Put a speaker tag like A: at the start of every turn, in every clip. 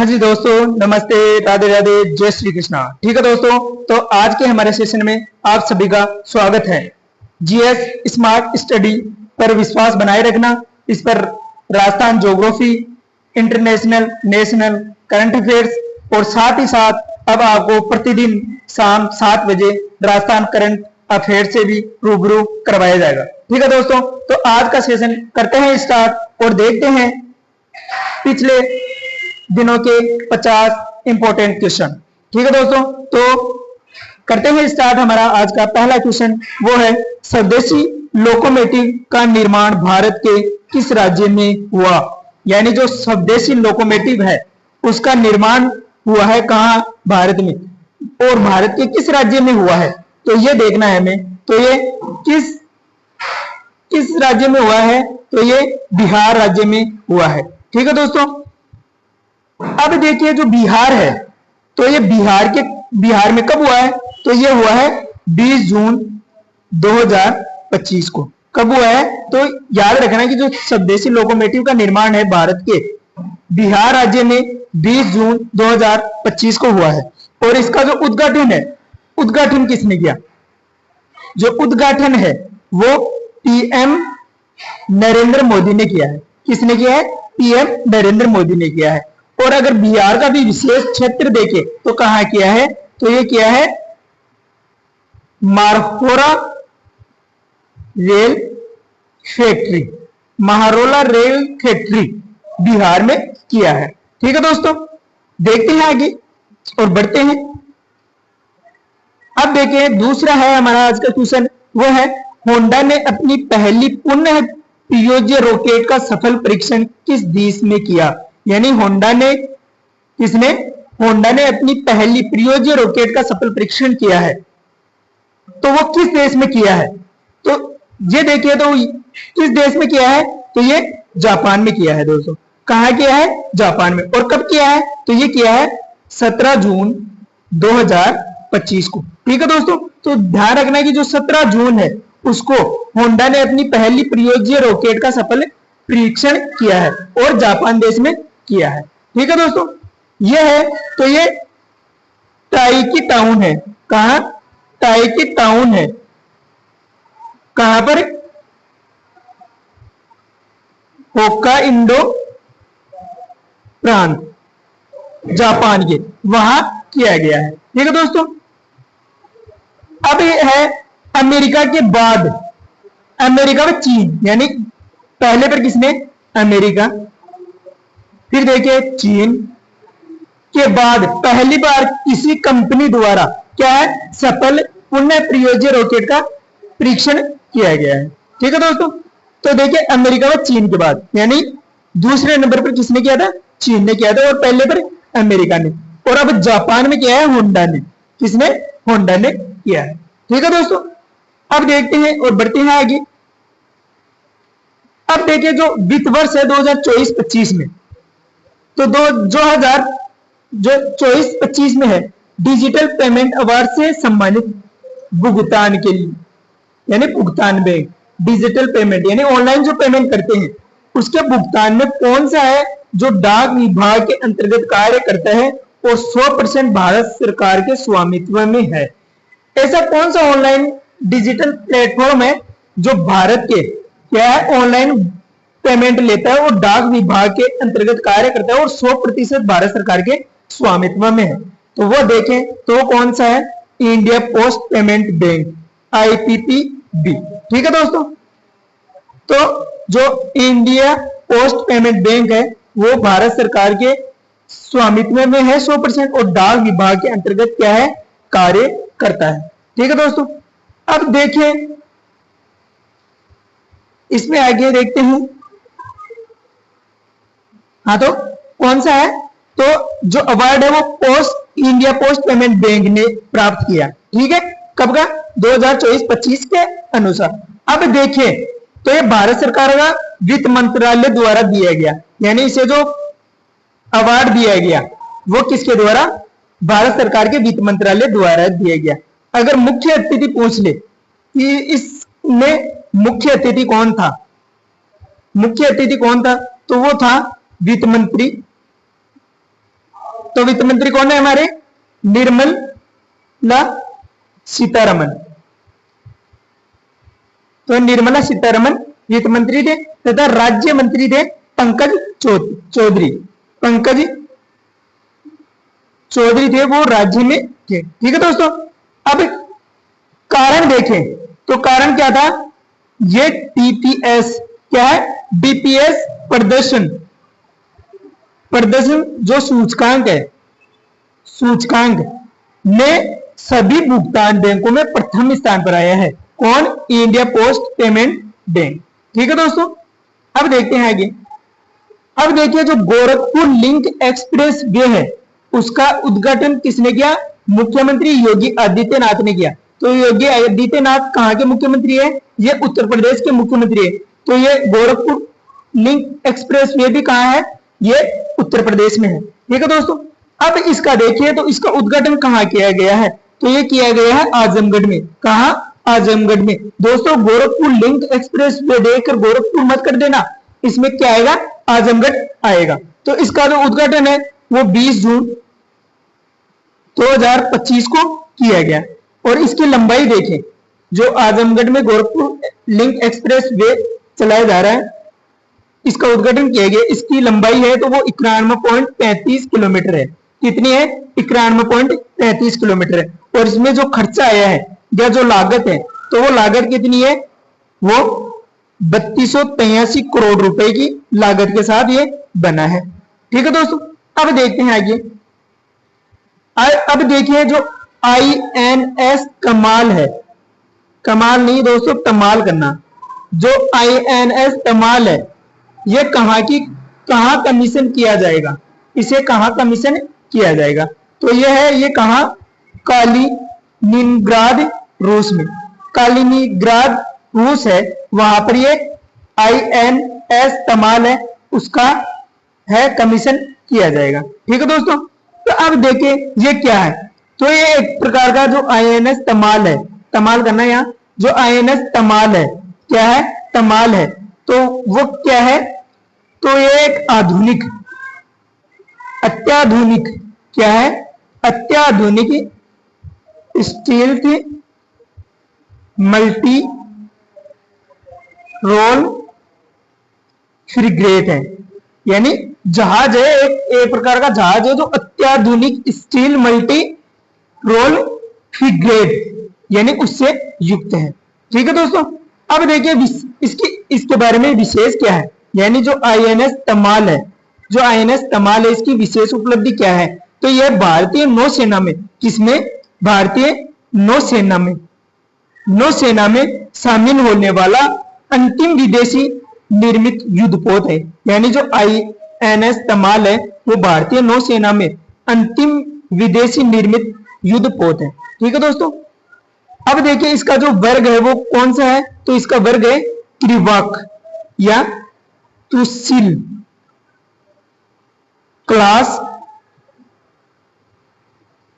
A: हाँ जी दोस्तों, नमस्ते, राधे राधे, जय श्री कृष्णा। ठीक है दोस्तों, तो आज के हमारे सेशन में आप सभी का स्वागत है। जीएस स्मार्ट स्टडी पर विश्वास बनाए रखना, इस पर Rajasthan geography, international, national, current affairs और साथ ही साथ अब आपको प्रतिदिन शाम 7 बजे राजस्थान करंट अफेयर से भी रूबरू करवाया जाएगा। ठीक है दोस्तों, तो आज का सेशन करते हैं स्टार्ट और देखते हैं पिछले दिनों के 50 इंपॉर्टेंट क्वेश्चन। ठीक है दोस्तों, तो करते हैं स्टार्ट। हमारा आज का पहला क्वेश्चन वो है, स्वदेशी लोकोमोटिव का निर्माण भारत के किस राज्य में हुआ? यानी जो स्वदेशी लोकोमोटिव है उसका निर्माण हुआ है कहां? भारत में। और भारत के किस राज्य में हुआ है तो ये देखना है हमें। तो ये किस राज्य में हुआ है? तो ये बिहार राज्य में हुआ है। ठीक है दोस्तों, अब देखिए जो बिहार है तो ये बिहार में कब हुआ है? तो ये हुआ है 20 जून 2025 को। कब हुआ है? तो याद रखना कि जो स्वदेशी लोकोमोटिव का निर्माण है भारत के बिहार राज्य में 20 जून 2025 को हुआ है। और इसका जो उद्घाटन है, उद्घाटन किसने किया? जो उद्घाटन है वो पीएम नरेंद्र मोदी ने किया है। किसने किया है? पीएम नरेंद्र मोदी ने किया है। और अगर बिहार का भी विशेष क्षेत्र देखें तो कहां किया है? तो ये किया है मारहोरा रेल फैक्ट्री, महारोला रेल फैक्ट्री बिहार में किया है। ठीक है दोस्तों, देखते हैं आगे और बढ़ते हैं। अब देखें दूसरा है हमारा आज का क्वेश्चन, वो है होंडा ने अपनी पहली पुनः प्रयोज्य रॉकेट का सफल परीक्षण किस देश में किया? यानी होंडा ने अपनी पहली प्रयोज्य रॉकेट का सफल परीक्षण किया है, तो वो किस देश में किया है? तो ये देखिए, तो किस देश में किया है? तो ये जापान में किया है दोस्तों। कहां किया है? जापान में। और कब किया है? तो ये किया है 17 जून 2025 को। ठीक है दोस्तों, तो ध्यान रखना कि जो 17 जून है उसको होंडा ने अपनी पहली प्रयोज्य रॉकेट का सफल परीक्षण किया है और जापान देश में किया है। ठीक है दोस्तों, ये है। तो ये ताइकी टाउन है। कहां? ताइकी टाउन है। कहां पर? होक्काइडो प्रांत, जापान के, वहां किया गया है। ठीक है दोस्तों, अब ये है अमेरिका के बाद, अमेरिका में चीन। यानी पहले पर किसने? अमेरिका, फिर देखिए चीन के बाद पहली बार किसी कंपनी द्वारा क्या है? सफल पुनः प्रयोज्य रॉकेट का परीक्षण किया गया है। ठीक है दोस्तों, तो देखिए अमेरिका व चीन के बाद, यानी दूसरे नंबर पर किसने किया था? चीन ने किया था, और पहले पर अमेरिका ने। और अब जापान में किया है होंडा ने। किसने? होंडा ने किया है। ठीक है दोस्तों, अब देखते हैं और बढ़ते हैं आगे। अब देखिए जो वित्त वर्ष है 2024-25 में, तो 2024-25 में है डिजिटल पेमेंट अवार्ड से सम्मानित भुगतान के लिए, यानी भुगतान बैंक, डिजिटल पेमेंट यानी ऑनलाइन जो पेमेंट करते हैं उसके भुगतान में कौन सा है जो डाक विभाग के अंतर्गत कार्य करता है और 100% भारत सरकार के स्वामित्व में है? ऐसा कौन सा ऑनलाइन डिजिटल प्लेटफॉर्म है जो भारत के क्या है ऑनलाइन पेमेंट लेता है और डाक विभाग के अंतर्गत कार्य करता है और 100% भारत सरकार के स्वामित्व में है? तो वो देखें तो वो कौन सा है? India post payment bank, IPPB. ठीक है दोस्तों, तो जो इंडिया पोस्ट पेमेंट बैंक है वो भारत सरकार के स्वामित्व में है 100% और डाक विभाग के अंतर्गत क्या है? कार्य करता है। ठीक है दोस्तों, अब देखें इसमें आगे देखते हैं। हाँ, तो कौन सा है? तो जो अवार्ड है वो इंडिया पोस्ट पेमेंट बैंक ने प्राप्त किया। ठीक है, कब का? 2024-25 के अनुसार। अब देखें तो ये भारत सरकार का वित्त मंत्रालय द्वारा दिया गया, यानी इसे जो अवार्ड दिया गया वो किसके द्वारा? भारत सरकार के वित्त मंत्रालय द्वारा दिया गया। अगर मुख्य अतिथि पूछ ले कि इसमें मुख्य अतिथि कौन था, मुख्य अतिथि कौन था? तो वो था वित्त मंत्री तो वित्त मंत्री कौन है हमारे? निर्मला सीतारमन। तो निर्मला सीतारमन वित्त मंत्री थे तथा राज्य मंत्री थे पंकज चौधरी। पंकज चौधरी थे, वो राज्य में थे। ठीक है दोस्तों, अब कारण देखें तो कारण क्या था? ये टीपीएस क्या है? डीपीएस प्रदर्शन जो सूचकांक है, सूचकांक में सभी भुगतान बैंकों में प्रथम स्थान पर आया है। कौन? India post payment bank. ठीक है दोस्तों, अब देखते हैं आगे। अब देखिए जो गोरखपुर लिंक एक्सप्रेस वे है उसका उद्घाटन किसने किया? मुख्यमंत्री योगी आदित्यनाथ ने किया। तो योगी आदित्यनाथ कहां के मुख्यमंत्री है? ये उत्तर प्रदेश के मुख्यमंत्री है। तो ये गोरखपुर लिंक एक्सप्रेस वे भी कहां है? ये उत्तर प्रदेश में है। ठीक है दोस्तों, अब इसका देखिए तो इसका उद्घाटन कहां किया गया है? तो ये किया गया है आजमगढ़ में। कहां? आजमगढ़ में। दोस्तों गोरखपुर लिंक एक्सप्रेस वे देखकर गोरखपुर मत कर देना, इसमें क्या आएगा? आजमगढ़ आएगा। तो इसका जो उद्घाटन है वो 20 जून 2025 को किया गया। और इसकी लंबाई देखें, जो आजमगढ़ में गोरखपुर लिंक एक्सप्रेस वे चलाया जा रहा है, इसका उद्घाटन किया गया, इसकी लंबाई है तो वो 91.35 किलोमीटर है। कितनी है? 91.35 किलोमीटर है। और इसमें जो खर्चा आया है या जो लागत है, तो वो लागत कितनी है? वो 3283 करोड़ रुपए की लागत के साथ ये बना है। ठीक है दोस्तों, अब देखते हैं आगे। अब देखिए जो INS कमाल है, कमाल नहीं दोस्तों, कमाल करना। जो INS कमाल है ये कहां कमीशन किया जाएगा? इसे कहां कमीशन किया जाएगा? तो ये है, ये कहां? कालिनिनग्राद रूस में। कालिनिनग्राद रूस है, वहां पर ये INS कमाल है, उसका है कमीशन किया जाएगा। ठीक है दोस्तों, तो अब देखिए ये क्या है? तो ये एक प्रकार का जो INS तमाल है, तमाल करना यहाँ, जो INS तमाल है, क्या है? तमाल है। तो वो क्या है? तो ये एक आधुनिक, अत्याधुनिक, क्या है? अत्याधुनिक स्टील की मल्टी रोल फ्रिगेट है। यानी जहाज है, एक प्रकार का जहाज है जो अत्याधुनिक स्टील मल्टी रोल फ्रिगेट यानी उससे युक्त है। ठीक है दोस्तों, अब देखिए इसके बारे में विशेष क्या है, यानी जो INS तमाल है, जो INS तमाल है इसकी विशेष उपलब्धि क्या है? तो यह भारतीय नौसेना में, किसमें? भारतीय नौसेना में, नौसेना में शामिल होने वाला अंतिम विदेशी निर्मित युद्धपोत है। यानी जो INS तमाल है वो भारतीय नौसेना में अंतिम विदेशी निर्मित युद्धपोत है। ठीक है दोस्तों, अब देखिए इसका जो वर्ग है वो कौन सा है? तो इसका वर्ग है क्रिवाक या तुसिल क्लास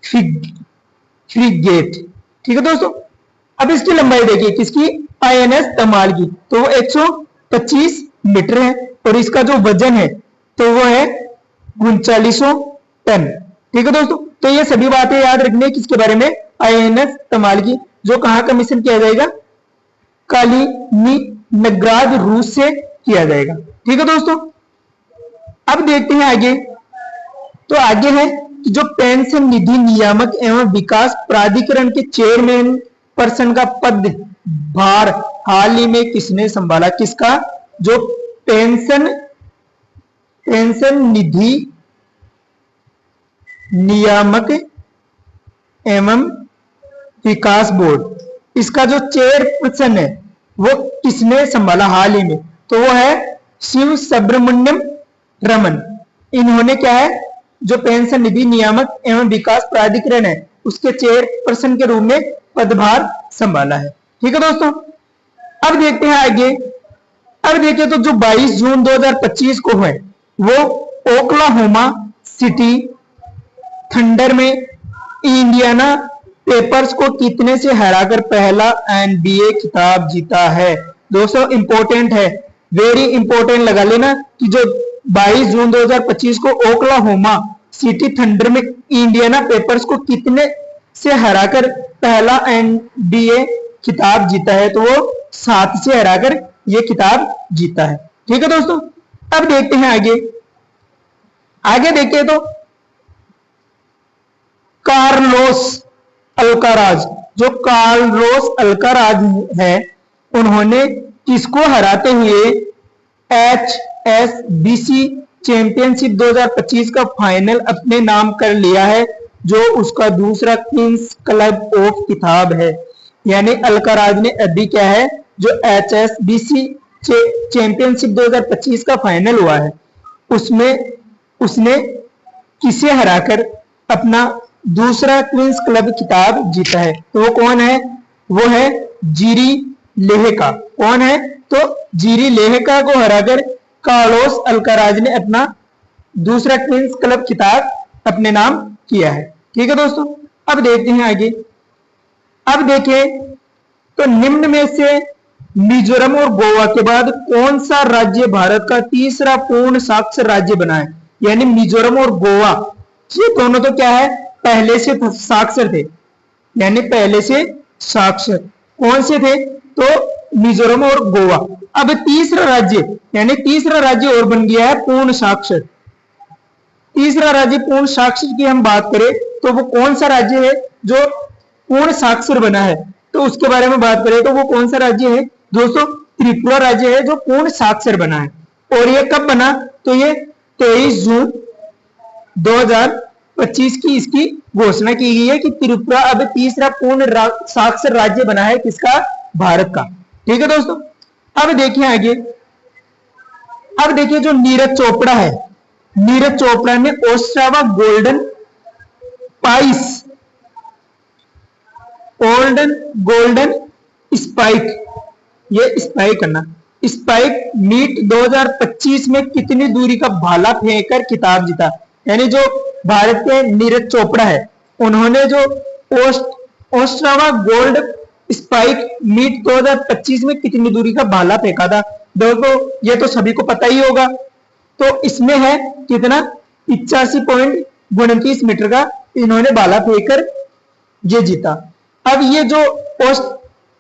A: फ्रिगेट। ठीक है दोस्तों, अब इसकी लंबाई देखिए, किसकी? INS तमाल की, तो वो 125 मीटर है। और इसका जो वजन है तो वो है 3900 टन। ठीक है दोस्तों, तो ये सभी बातें याद रखनी है किसके बारे में? INS तमाल की, जो कहां कमीशन किया जाएगा? कालिनिनग्राद रूस से किया जाएगा। ठीक है दोस्तों, अब देखते हैं आगे। तो आगे है कि जो पेंशन निधि नियामक एवं विकास प्राधिकरण के चेयरमैन पर्सन का पद भार हाल ही में किसने संभाला? किसका? जो पेंशन निधि नियामक एवं विकास बोर्ड, इसका जो चेयरपर्सन है वो किसने संभाला हाल ही में? तो वो है शिव सुब्रमण्यम रमन। इन्होंने क्या है? जो पेंशन निधि नियामक एवं विकास प्राधिकरण है उसके चेयरपर्सन के रूप में पदभार संभाला है। ठीक है दोस्तों, अब देखते हैं आगे। अब देखिए तो जो 22 जून 2025 को है वो ओक्लाहोमा सिटी थंडर में इंडियाना पेपर्स को कितने से हराकर पहला NBA खिताब जीता है? दोस्तों इंपॉर्टेंट है, वेरी इंपॉर्टेंट लगा लेना कि जो 22 जून 2025 को ओक्लाहोमा सिटी थंडर में इंडियाना पेपर्स को कितने से हराकर पहला एनबीए खिताब जीता है? तो वो 7 से हराकर ये खिताब जीता है। ठीक है दोस्तों, अब देखते हैं आगे। आगे देखिए तो कार्लोस अल्काराज, जो कार्लोस अल्काराज है, उन्होंने किसको हराते हुए HSBC चैंपियनशिप 2025 का फाइनल अपने नाम कर लिया है, जो उसका दूसरा किंग्स क्लब ऑफ खिताब है। यानी अल्काराज ने अभी क्या है, जो HSBC चैंपियनशिप 2025 का फाइनल हुआ है, उसमें उसने किसे हराकर अपना दूसरा क्वींस क्लब खिताब जीता है? तो वो कौन है? वो है जीरी लेहका। कौन है? तो जीरी लेहका को हराकर कार्लोस अल्काराज ने अपना दूसरा क्वींस क्लब खिताब अपने नाम किया है। ठीक है दोस्तों, अब देखते हैं आगे। अब देखें तो निम्न में से मिजोरम और गोवा के बाद कौन सा राज्य भारत का तीसरा पूर्ण साक्षर राज्य बना है? यानी मिजोरम और गोवा, ये दोनों तो क्या है, पहले से साक्षर थे। यानी पहले से साक्षर कौन से थे? तो मिजोरम और गोवा। अब तीसरा राज्य, यानी तीसरा राज्य और बन गया है पूर्ण साक्षर। तीसरा राज्य पूर्ण साक्षर की हम बात करें तो वो कौन सा राज्य है जो पूर्ण साक्षर बना है? तो उसके बारे में बात करें तो वो कौन सा राज्य है दोस्तों? त्रिपुरा राज्य है जो पूर्ण साक्षर बना है। और ये कब बना? तो ये 23 जून 2025 की इसकी घोषणा की गई है कि त्रिपुरा अब तीसरा पूर्ण साक्षर राज्य बना है। किसका? भारत का। ठीक है दोस्तों, अब देखिए आगे। अब देखिए जो नीरज चोपड़ा है, नीरज चोपड़ा ने Ostrava golden price golden spike, ये स्पाइक करना, स्पाइक मीट 2025 में कितनी दूरी का भाला फेंककर खिताब जीता? यानी जो भारत के नीरज चोपड़ा है, उन्होंने जो ओस्ट्रावा गोल्ड स्पाइक मीट 2025 में कितनी दूरी का भाला फेंका था? दोस्तों ये तो सभी को पता ही होगा। तो इसमें है कितना? 85.29 मीटर का इन्होंने भाला फेंककर ये जीता। अब ये जो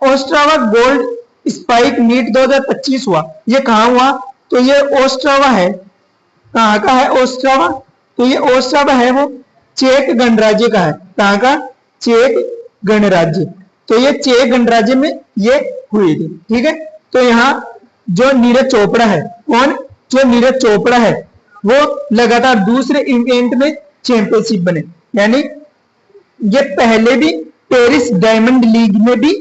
A: ओस्ट्रावा गोल्ड स्पाइक मीट 2025 हुआ, ये कहां हुआ? तो ये ओस्ट्रावा है। कहां का है ओस्ट्रावा? तो ये ओस्ट्रावा है वो चेक गणराज्य का है। कहां का? चेक गणराज्य। तो ये चेक गणराज्य में ये हुई थी। ठीक है, तो यहाँ जो नीरज चोपड़ा है, कौन? जो नीरज चोपड़ा है वो लगातार दूसरे इवेंट में चैंपियनशिप बने। यानी ये पहले भी पेरिस डायमंड लीग में भी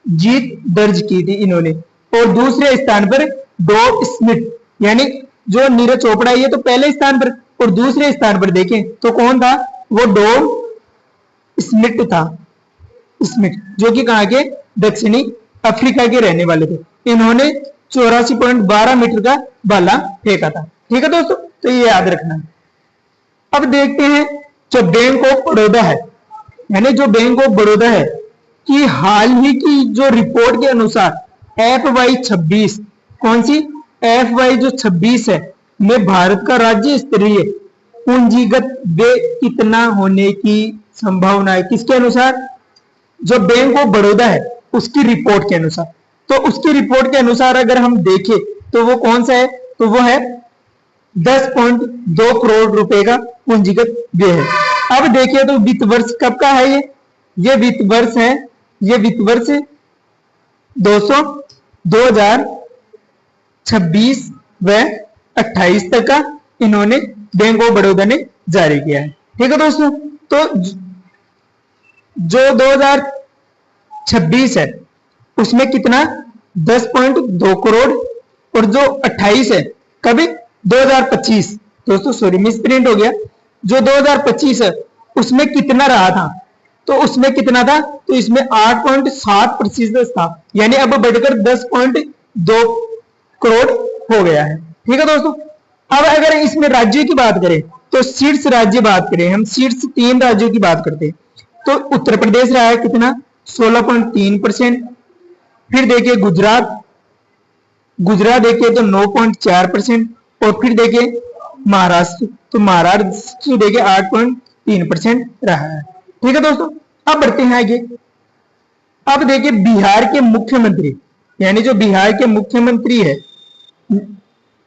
A: जीत दर्ज की थी इन्होंने। और दूसरे स्थान पर डो स्मिथ, यानी जो नीरज चोपड़ा है ये तो पहले स्थान पर, और दूसरे स्थान पर देखें तो कौन था? वो डो स्मिथ था। स्मिथ जो कि कहां के? दक्षिणी अफ्रीका के रहने वाले थे। इन्होंने 84.12 मीटर का भाला फेंका था। ठीक है दोस्तों, तो ये याद रखना है। अब देखते हैं जो बैंक ऑफ बड़ौदा है, यानी जो बैंक ऑफ बड़ौदा है कि हाल ही की जो रिपोर्ट के अनुसार FY 26, कौन सी? FY जो 26 है में भारत का राज्य स्तरीय पूंजीगत व्यय कितना होने की संभावना है? किसके अनुसार? जो बैंक ऑफ बड़ौदा है उसकी रिपोर्ट के अनुसार। तो उसकी रिपोर्ट के अनुसार अगर हम देखें तो वो कौन सा है? तो वो है 10.2 करोड़ रुपए का पूंजीगत व्यय है। अब देखिए तो वित्त वर्ष कब का है ये? ये वित्त वर्ष है, ये वित्त वर्ष 2026 व 28 तक का इन्होंने बैंक ऑफ बड़ौदा ने जारी किया है। ठीक है दोस्तों, तो जो 2026 है उसमें कितना? 10.2 करोड़, और जो 28 है कभी? 2025। दोस्तों सॉरी मिसप्रिंट हो गया। जो 2025 है उसमें कितना रहा था? तो उसमें कितना था? तो इसमें 8.7% था। यानी अब बढ़कर 10.2 करोड़ हो गया है। ठीक है दोस्तों, अब अगर इसमें राज्यों की बात करें तो शीर्ष राज्य बात करें, हम शीर्ष 3 राज्यों की बात करते हैं तो उत्तर प्रदेश रहा है कितना? 16.3%। फिर देखिए गुजरात देखिए तो 9.4%। और फिर देखिए महाराष्ट्र तो महाराष्ट्र देखिए 8.3% रहा है। ठीक है दोस्तों, अब बढ़ते हैं आगे। अब देखिए बिहार के मुख्यमंत्री, यानी जो बिहार के मुख्यमंत्री है,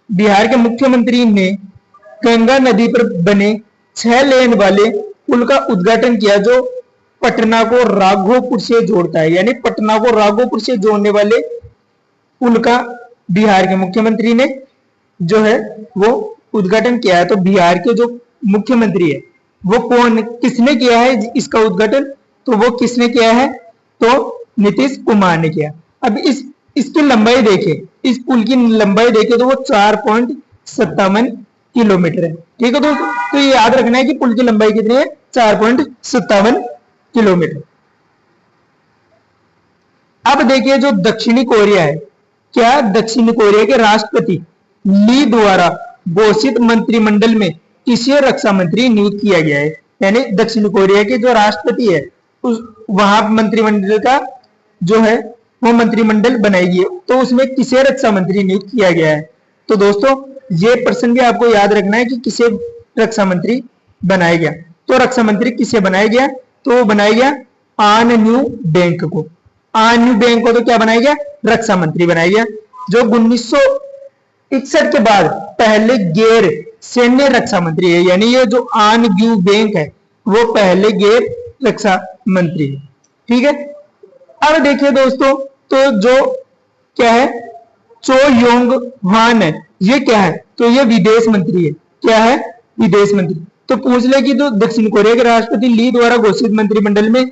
A: बिहार के मुख्यमंत्री ने गंगा नदी पर बने 6 लेन वाले पुल का उद्घाटन किया, जो पटना को राघोपुर से जोड़ता है। यानी पटना को राघोपुर से जोड़ने वाले पुल का बिहार के मुख्यमंत्री ने जो है वो उद्घाटन किया है। तो बिहार के जो मुख्यमंत्री है वो कौन, किसने किया है इसका उद्घाटन? तो वो किसने किया है? तो नीतीश कुमार ने किया। अब इसकी लंबाई देखें, इस पुल की लंबाई देखें तो वो 4.57 किलोमीटर है। ठीक है दोस्तों, तो ये याद रखना है कि पुल की लंबाई कितनी है? 4.57 किलोमीटर। अब देखिए जो दक्षिणी कोरिया है, क्या दक्षिण कोरिया के राष्ट्रपति ली द्वारा घोषित मंत्रिमंडल में किसे रक्षा मंत्री नियुक्त किया गया है? यानी दक्षिण कोरिया के जो राष्ट्रपति है उस वहां मंत्रिमंडल का जो है वो मंत्रिमंडल बनाएगी, तो उसमें किसे रक्षा मंत्री नियुक्त किया गया है? तो दोस्तों ये प्रश्न भी आपको याद रखना है कि किसे रक्षा मंत्री बनाया गया। तो रक्षा मंत्री किसे बनाया गया? तो वो बनाया गया आन न्यू बैंक को। आन न्यू बैंक को तो क्या बनाया गया? रक्षा मंत्री बनाया गया, जो 1961 के बाद पहले गैर सैन्य रक्षा मंत्री है। यानी ये जो आन न्यू बैंक है वो पहले गैर रक्षा मंत्री है। ठीक है, अब देखिए दोस्तों, तो जो क्या है चो योंग वान है, ये क्या है? तो ये विदेश मंत्री है। क्या है? विदेश मंत्री। तो पूछ ले कि तो दक्षिण कोरिया के राष्ट्रपति ली द्वारा घोषित मंत्रिमंडल में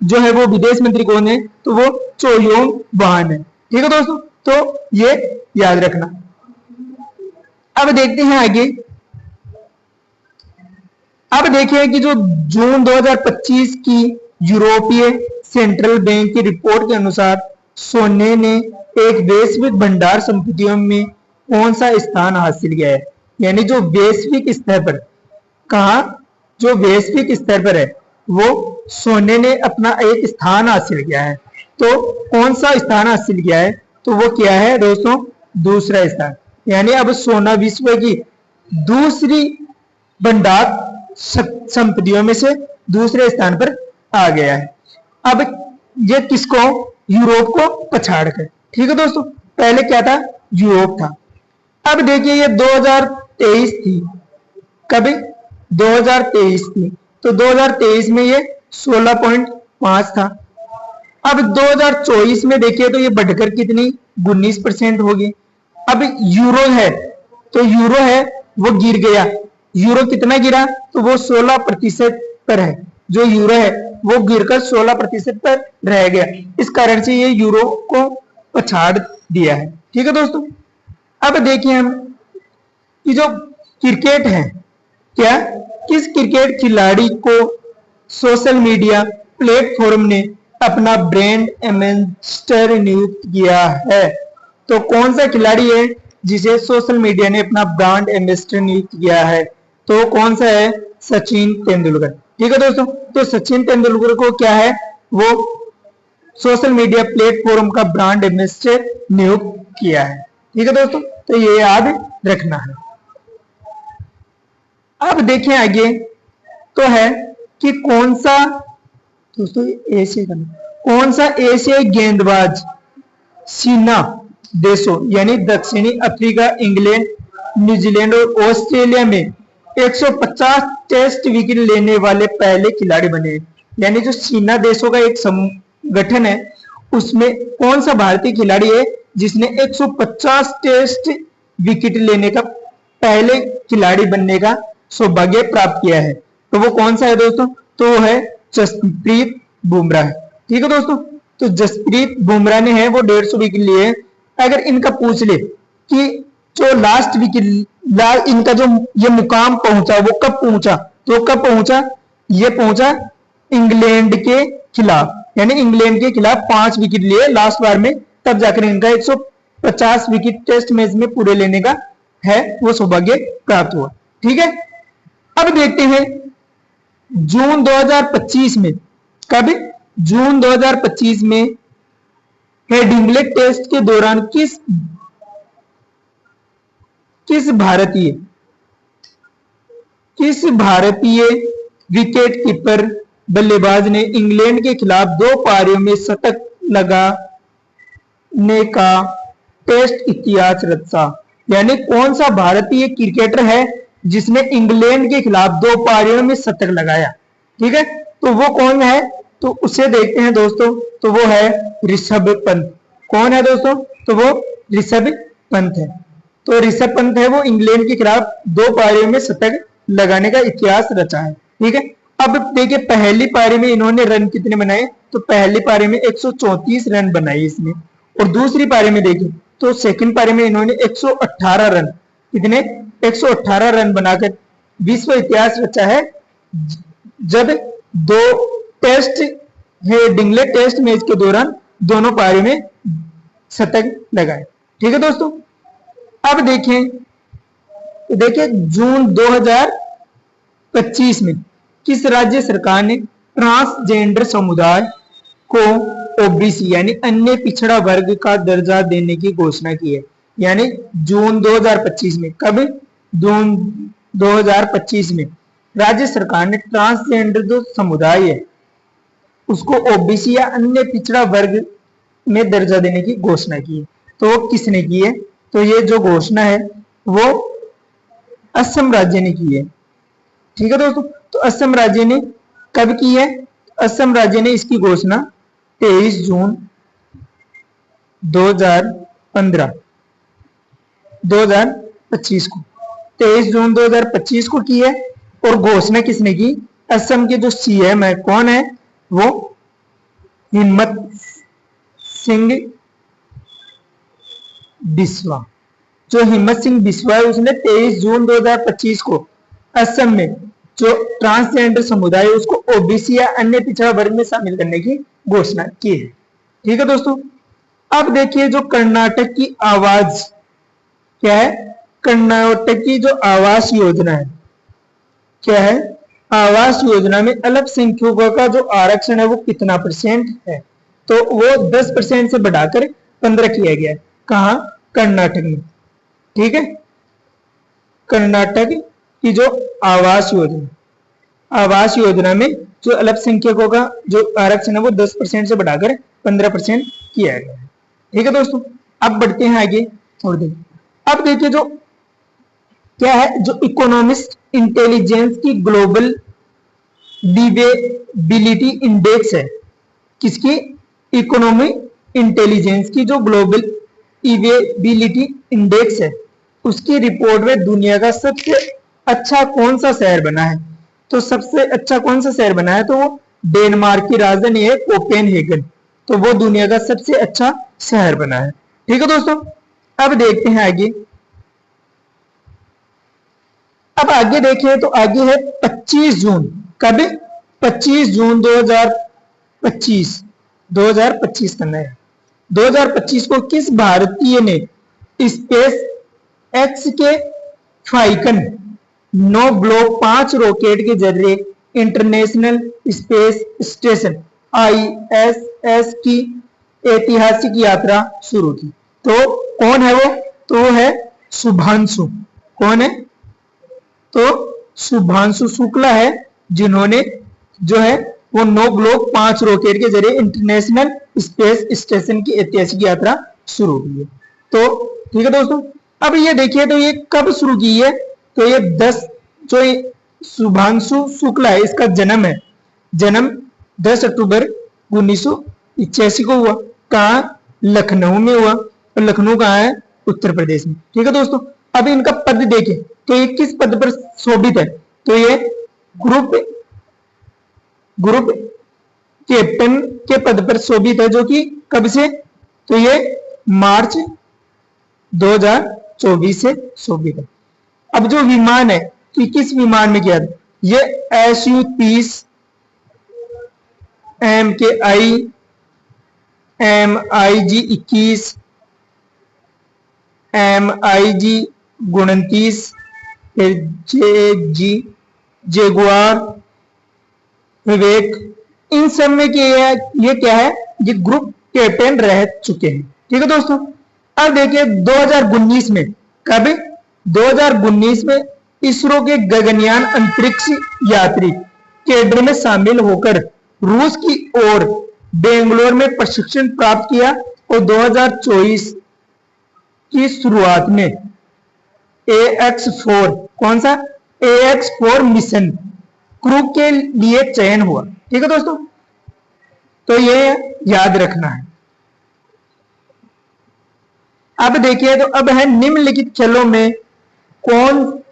A: जो है वो विदेश मंत्री कौन है? तो वो चो योंग वान है। ठीक है दोस्तों, तो ये याद रखना। अब देखते हैं आगे। अब देखिए कि जो जून 2025 की यूरोपीय सेंट्रल बैंक की रिपोर्ट के अनुसार सोने ने एक वैश्विक भंडार संपत्तियों में कौन सा स्थान हासिल किया है? यानी जो वैश्विक स्तर पर, कहा जो वैश्विक स्तर पर है वो सोने ने अपना एक स्थान हासिल किया है। तो कौन सा स्थान हासिल किया है? तो वो क्या है दोस्तों? दूसरा स्थान। यानी अब सोना विश्व की दूसरी भंडार संपत्तियों में से दूसरे स्थान पर आ गया है। अब ये किसको? यूरोप को पछाड़ कर। ठीक है दोस्तों, पहले क्या था? यूरोप था। अब देखिए ये 2023 थी। कभी 2023 थी, तो 2023 में ये 16.5 था। अब 2024 में देखिए तो ये बढ़कर कितनी 19% होगी। अब यूरो है, तो यूरो है वो गिर गया। यूरो कितना गिरा? तो वो 16% पर है। जो यूरो है वो गिरकर 16% पर रह गया। इस कारण से ये यूरो को पछाड़ दिया है। ठीक है दोस्तों, अब देखिए हम कि जो क्रिकेट है, क्या किस क्रिकेट खिलाड़ी को सोशल मीडिया प्लेटफॉर्म ने अपना ब्रांड एम्बेसडर नियुक्त किया है? तो कौन सा खिलाड़ी है जिसे सोशल मीडिया ने अपना ब्रांड एम्बेसडर नियुक्त किया है? तो कौन सा है? सचिन तेंदुलकर। ठीक है दोस्तों, तो सचिन तेंदुलकर को क्या है वो सोशल मीडिया प्लेटफॉर्म का ब्रांड एम्बेसडर नियुक्त किया है। ठीक है दोस्तों, तो ये याद रखना है। अब देखें आगे, तो है कि कौन सा दोस्तों एशिया का, कौन सा एशियाई गेंदबाज सीना देशों यानी दक्षिणी अफ्रीका, इंग्लैंड, न्यूजीलैंड और ऑस्ट्रेलिया में 150 टेस्ट विकेट लेने वाले पहले खिलाड़ी बने? यानी जो सीना देशों का एक संगठन है उसमें कौन सा भारतीय खिलाड़ी है जिसने 150 टेस्ट विकेट लेने का पहले खिलाड़ी बनने का सौभाग्य प्राप्त किया है? तो वो कौन सा है दोस्तों? तो वो है जसप्रीत बुमराह। ठीक है दोस्तों, तो जसप्रीत बुमराह ने है वो 150 विकेट लिए। अगर इनका पूछ ले कि जो लास्ट विकेट इनका जो ये मुकाम पहुंचा वो कब पहुंचा? तो कब पहुंचा? ये पहुंचा इंग्लैंड के खिलाफ। यानी इंग्लैंड के खिलाफ 5 विकेट लिए लास्ट बार में, तब जाकर इनका 150 विकेट टेस्ट मैच में पूरे लेने का है वो सौभाग्य प्राप्त हुआ। ठीक है, अब देखते हैं जून 2025 में, कब? जून 2025 में हेडिंग्ले टेस्ट के दौरान किस भारतीय किस भारतीय विकेट कीपर बल्लेबाज ने इंग्लैंड के खिलाफ 2 पारियों में शतक लगाने का टेस्ट इतिहास रचा? यानी कौन सा भारतीय क्रिकेटर है जिसने इंग्लैंड के खिलाफ 2 पारियों में शतक लगाया? ठीक है, तो वो कौन है? तो उसे देखते हैं दोस्तों। तो वो है ऋषभ पंत। कौन है दोस्तों? तो वो ऋषभ पंत है। तो ऋषभ पंत है वो इंग्लैंड के खिलाफ 2 पारियों में शतक लगाने का इतिहास रचा है। ठीक है, अब देखिए पहली पारी में इन्होंने रन कितने बनाए? तो पहली पारी में 134 रन बनाए इसने। और दूसरी पारी में देखिए तो सेकंड पारी में इन्होंने 118 रन, कितने? 118 रन बनाकर विश्व इतिहास रचा है, जब 2 टेस्ट हेडिंग्ले टेस्ट मैच के दौरान दोनों पारी में शतक लगाए। ठीक है दोस्तों, अब देखिए जून 2025 में किस राज्य सरकार ने ट्रांसजेंडर समुदाय को ओबीसी यानी अन्य पिछड़ा वर्ग का दर्जा देने की घोषणा की है? यानी जून 2025 में, कब? जून 2025 में राज्य सरकार ने ट्रांसजेंडर जो समुदाय है उसको ओबीसी या अन्य पिछड़ा वर्ग में दर्जा देने की घोषणा की है। तो किसने की है? तो ये जो घोषणा है वो असम राज्य ने की है। ठीक है दोस्तों, तो असम राज्य ने कब की है? असम राज्य ने इसकी घोषणा 23 जून 2025 को 23 जून 2025 को की है। और घोषणा किसने की? असम के जो सीएम है, कौन है वो? हिम्मत सिंह बिस्वा। जो हिम्मत सिंह बिस्वा है उसने 23 जून 2025 को असम में जो ट्रांसजेंडर समुदाय है उसको ओबीसी या अन्य पिछड़ा वर्ग में शामिल करने की घोषणा की है। ठीक है दोस्तों, अब देखिए जो कर्नाटक की आवाज क्या है? कर्नाटक की जो आवास योजना है क्या है? आवास योजना में अल्पसंख्यकों का जो आरक्षण है वो कितना % है? तो वो 10% से बढ़ाकर 15 किया गया है। कहा? कर्नाटक में। ठीक है, कर्नाटक की जो आवास योजना में जो अल्पसंख्यकों का जो आरक्षण है वो 10% से बढ़ाकर 15% किया गया है। ठीक है दोस्तों, अब बढ़ते हैं आगे और देखिए। अब देखिए जो क्या है, जो इकोनॉमिस्ट इंटेलिजेंस की ग्लोबल लिवेबिलिटी इंडेक्स है, किसकी? इकोनॉमी इंटेलिजेंस की जो ग्लोबल लिवेबिलिटी इंडेक्स है उसकी रिपोर्ट में दुनिया का सबसे अच्छा कौन सा शहर बना है? तो सबसे अच्छा कौन सा शहर बना है? तो वो डेनमार्क की राजधानी है कोपेनहेगन। तो वो दुनिया का सबसे अच्छा शहर बना है। ठीक है दोस्तों, अब देखते हैं आगे। अब आगे देखें तो आगे है 25 जून। कब? 25 जून 2025 करना है। 2025 को किस भारतीय ने स्पेस एक्स के फाल्कन 9 ब्लॉक 5 रॉकेट के जरिए इंटरनेशनल स्पेस स्टेशन ISS की ऐतिहासिक यात्रा शुरू की? तो कौन है वो? तो वो है शुभांशु। कौन है? तो शुभांशु शुक्ला है, जिन्होंने जो है वो 9 ब्लॉक 5 रॉकेट के जरिए इंटरनेशनल स्पेस स्टेशन की ऐतिहासिक यात्रा शुरू की है। तो ठीक है दोस्तों, अब ये देखिए तो ये कब शुरू की है? तो ये 10 जो शुभांशु शुक्ला है इसका जन्म 10 अक्टूबर 1981 को हुआ। कहा? लखनऊ में हुआ। और लखनऊ कहाँ है? उत्तर प्रदेश में। ठीक है दोस्तों, अब इनका पद देखें तो ये किस पद पर शोभित है? तो ये ग्रुप कैप्टन के पद पर शोभित है, जो कि कब से? तो ये मार्च 2024 से शोभित है। अब जो विमान है कि किस विमान में किया था? ये SU-30 MKI MiG-21 MiG-29 Jaguar विवेक, इन सब में ये क्या है? ये ग्रुप कैप्टन रह चुके हैं। ठीक है दोस्तों, अब देखिए 2019 में, कब? 2019 में इसरो के गगनयान अंतरिक्ष यात्री कैडर में शामिल होकर रूस की ओर बेंगलोर में प्रशिक्षण प्राप्त किया और 2024 की शुरुआत में AX4 कौन सा AX4 मिशन क्रू के लिए चयन हुआ। ठीक है दोस्तों, तो ये याद रखना है। अब देखिए, तो अब है निम्नलिखित खेलों में कौन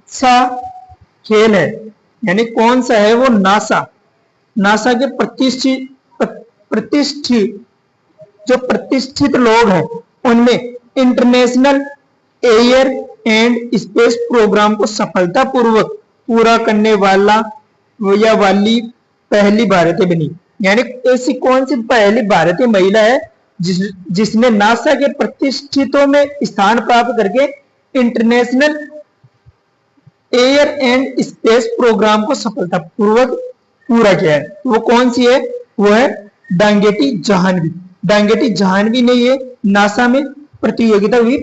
A: सा खेल है, यानी कौन सा है वो नासा के प्रतिष्ठित लोग हैं उनमें international air and space program को सफलतापूर्वक पूरा करने वाला या वाली पहली भारतीय बनी। यानी ऐसी कौन सी पहली भारतीय महिला है जिसने नासा के प्रतिष्ठितों में स्थान प्राप्त करके international air and space program को सफलतापूर्वक पूरा किया है। वो कौन सी है? वो है डांगेटी जाह्नवी ने ये नासा में प्रतियोगिता हुई